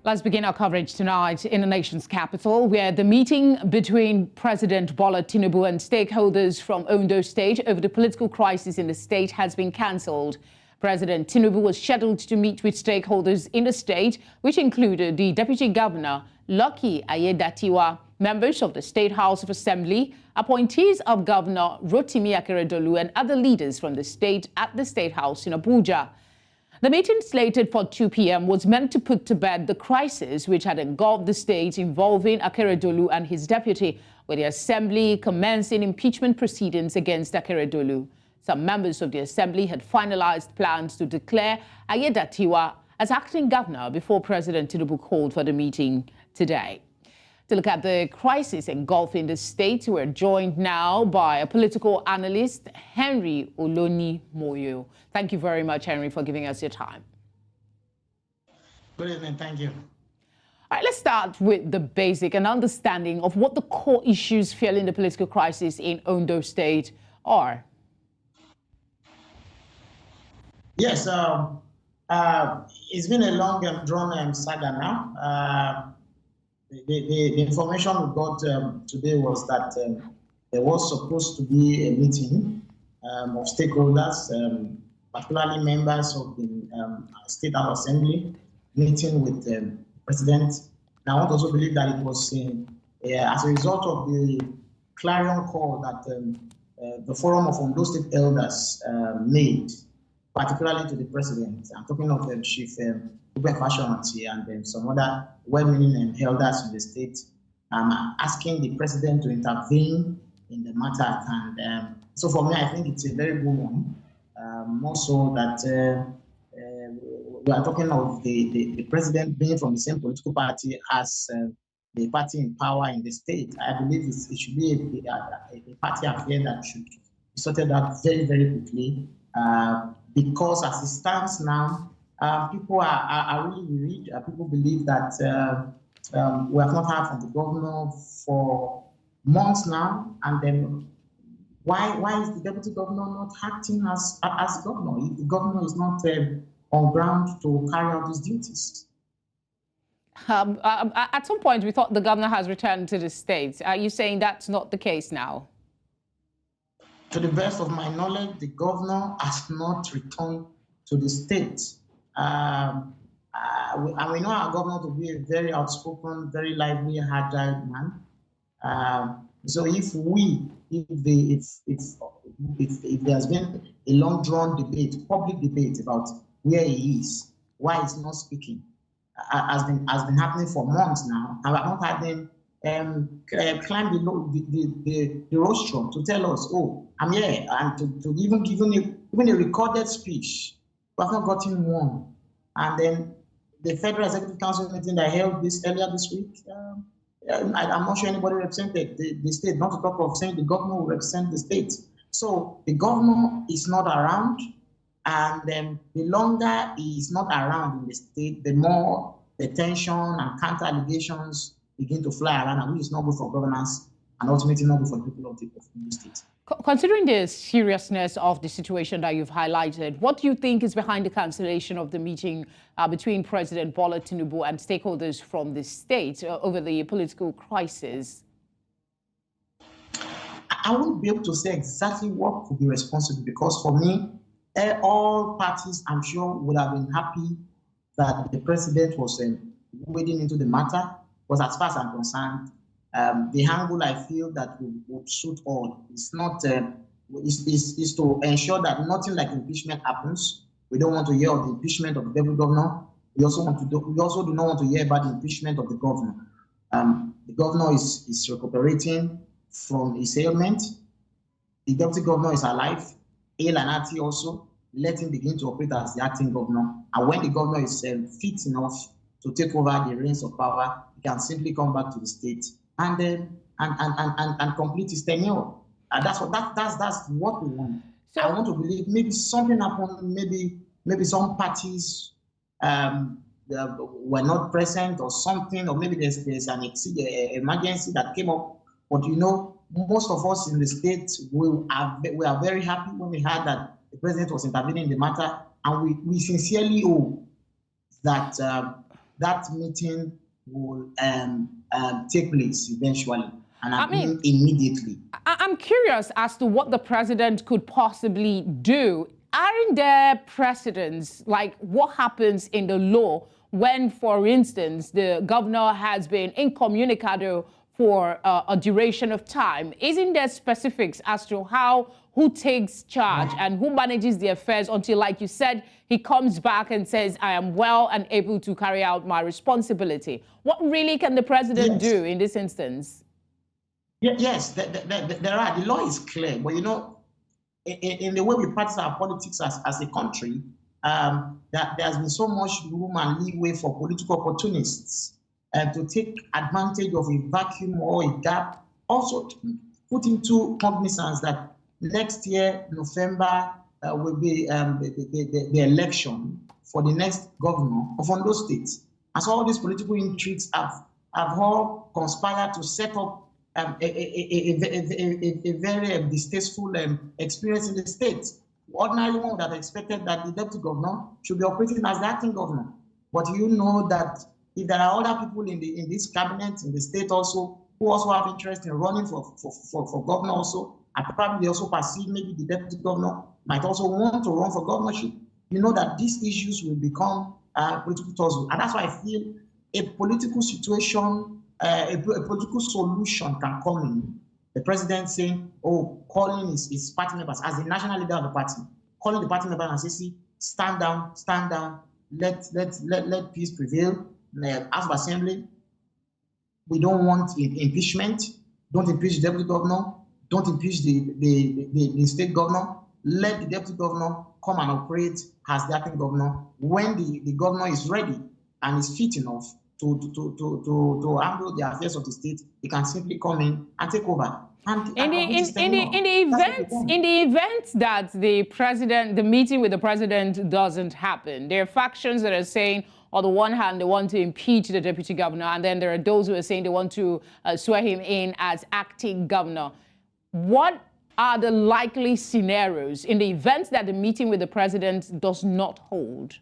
Let's begin our coverage tonight in the nation's capital, where the meeting between President Bola Tinubu and stakeholders from Ondo State over the political crisis in the state has been cancelled. President Tinubu was scheduled to meet with stakeholders in the state, which included the Deputy Governor Lucky Aiyedatiwa, members of the State House of Assembly, appointees of Governor Rotimi Akeredolu, and other leaders from the state at the State House in Abuja. The meeting, slated for 2 p.m., was meant to put to bed the crisis which had engulfed the state involving Akeredolu and his deputy, with the Assembly commencing impeachment proceedings against Akeredolu. Some members of the Assembly had finalized plans to declare Aiyedatiwa as acting governor before President Tinubu called for the meeting today. To look at the crisis engulfing the state, we're joined now by a political analyst, Olonimoyo. Thank you very much, Henry, for giving us your time. Good evening. Thank you. All right, let's start with the basic and understanding of what the core issues fueling the political crisis in Ondo State are. Yes, it's been a long drawn saga now. The information we got today was that there was supposed to be a meeting of stakeholders, particularly members of the State House Assembly, meeting with the President. And I want to also believe that it was as a result of the clarion call that the Forum of Ondo State Elders made, particularly to the President. I'm talking of Chief Felicity and some other well-meaning elders in the state, asking the President to intervene in the matter. And so for me, I think it's a very good one. More so that we are talking of the President being from the same political party as the party in power in the state. I believe it should be a party affair that should be sorted out very, very quickly. Because as it stands now, people are really worried. People believe that we have not heard from the governor for months now, and then why is the deputy governor not acting as governor if the governor is not on ground to carry out his duties? At some point, we thought the governor has returned to the state. Are you saying that's not the case now? To the best of my knowledge, the governor has not returned to the state. And we know our governor to be a very outspoken, very lively, agile man. So if there has been a long-drawn debate, public debate about where he is, why he's not speaking, has been happening for months now, and I've not had him climb below the rostrum to tell us, oh, I'm here, and to even a recorded speech. We have not gotten one. And then the Federal Executive Council meeting that I held earlier this week, I'm not sure anybody represented the state, not to talk of saying the governor will represent the state. So the governor is not around, and then the longer he is not around in the state, the more the tension and counter allegations begin to fly around, and which is not good for governance and ultimately not good for the people of the state. Considering the seriousness of the situation that you've highlighted, what do you think is behind the cancellation of the meeting between President Bola Tinubu and stakeholders from the state over the political crisis? I won't be able to say exactly what could be responsible, because for me, all parties, I'm sure, would have been happy that the president was wading into the matter. But as far as I'm concerned, the angle I feel that would suit all is not is to ensure that nothing like impeachment happens. We don't want to hear of the impeachment of the deputy governor. We also do not want to hear about the impeachment of the governor. The governor is recuperating from his ailment. The deputy governor is alive, ill and healthy also. Let him begin to operate as the acting governor. And when the governor is fit enough to take over the reins of power, he can simply come back to the state and complete his tenure. That's what we want. So, I want to believe maybe something happened. Maybe some parties were not present or something, or maybe there's an emergency that came up. But you know, most of us in the state we are very happy when we heard that the president was intervening in the matter, and we sincerely hope that that meeting will take place eventually, and I mean immediately. I'm curious as to what the president could possibly do. Aren't there precedents, like what happens in the law when, for instance, the governor has been incommunicado for a duration of time? Isn't there specifics as to who takes charge and who manages the affairs until, like you said, he comes back and says, I am well and able to carry out my responsibility? What really can the president do in this instance? Yes, there are. The law is clear, but you know, in the way we practice our politics as a country, that there has been so much room and leeway for political opportunists to take advantage of a vacuum or a gap. Also, to put into cognizance that next year, November, will be the election for the next governor of Ondo State. And so all these political intrigues have all conspired to set up a very distasteful experience in the state. Ordinarily, one would have expected that the deputy governor should be operating as the acting governor. But you know that if there are other people in this cabinet, in the state also, who also have interest in running for governor also, and probably also perceive maybe the deputy governor might also want to run for governorship, you know that these issues will become political tussle. And that's why I feel a political situation, a political solution can come in. The president saying, oh, calling his party members as the national leader of the party, calling the party members and say, see, stand down, let peace prevail. House of Assembly, we don't want impeachment. Don't impeach the deputy governor. Don't impeach the state governor. Let the deputy governor come and operate as the acting governor. When the governor is ready and is fit enough to handle the affairs of the state, he can simply come in and take over. In the event that the meeting with the president doesn't happen, there are factions that are saying, on the one hand, they want to impeach the deputy governor, and then there are those who are saying they want to swear him in as acting governor. What are the likely scenarios in the event that the meeting with the president does not hold?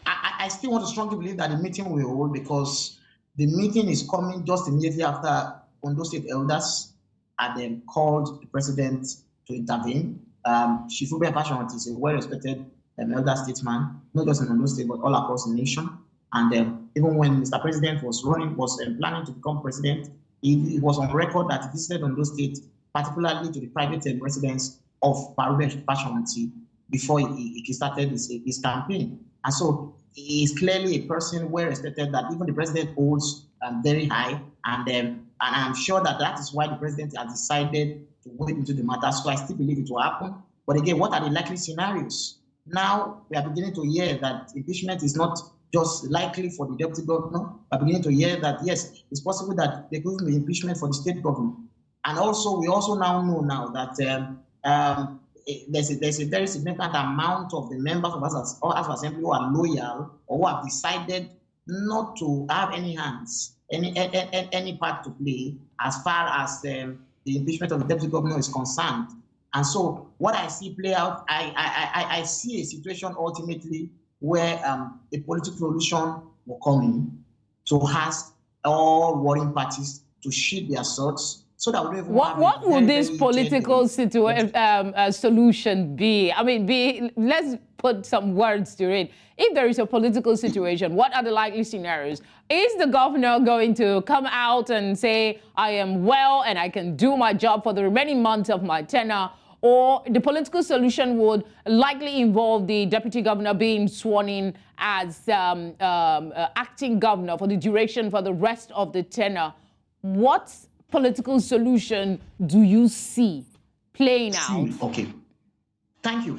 I still want to strongly believe that the meeting will hold, because the meeting is coming just immediately after Ondo State elders had then called the president to intervene. Shifube Fashion is a well-respected elder statesman, not just in Ondo State, but all across the nation. And even when Mr. President was planning to become president, he was on record that he visited Ondo State, particularly to the private residence of Shifube Fashion before he started his campaign. And so he is clearly a person well respected that even the president holds very high. And I'm sure that is why the president has decided to wade into the matter. So I still believe it will happen. But again, what are the likely scenarios? Now we are beginning to hear that impeachment is not just likely for the deputy governor. We are beginning to hear that, yes, it's possible that there could be impeachment for the state governor. And also, we also now know that there's a very significant amount of the members of House of Assembly who are loyal or who have decided not to have any hands, any part to play as far as the impeachment of the deputy governor is concerned. And so what I see play out, I see a situation ultimately where a political solution will come in to ask all warring parties to shield their swords. So that we what would this political solution be? I mean, let's put some words to it. If there is a political situation, what are the likely scenarios? Is the governor going to come out and say, I am well and I can do my job for the remaining months of my tenure? Or the political solution would likely involve the deputy governor being sworn in as acting governor for the duration for the rest of the tenure. What political solution do you see playing out? Okay. Thank you.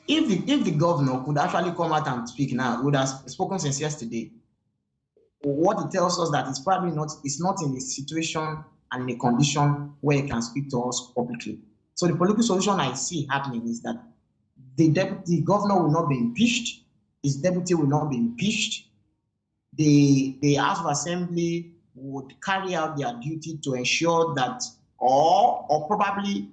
If the governor could actually come out and speak now, would have spoken since yesterday. What it tells us that it's probably not in a situation and in a condition where he can speak to us publicly. So the political solution I see happening is that the governor will not be impeached, his deputy will not be impeached, the House of Assembly would carry out their duty to ensure that, or probably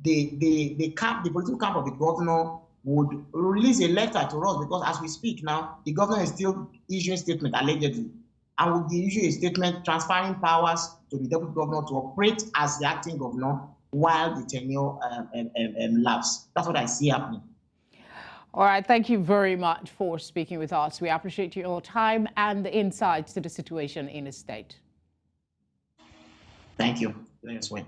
the political camp of the governor would release a letter to us, because as we speak now, the governor is still issuing statement allegedly, and will issue a statement transferring powers to the deputy governor to operate as the acting governor while the tenure lapses. That's what I see happening. All right, thank you very much for speaking with us. We appreciate your time and the insights to the situation in the state. Thank you. Let's win.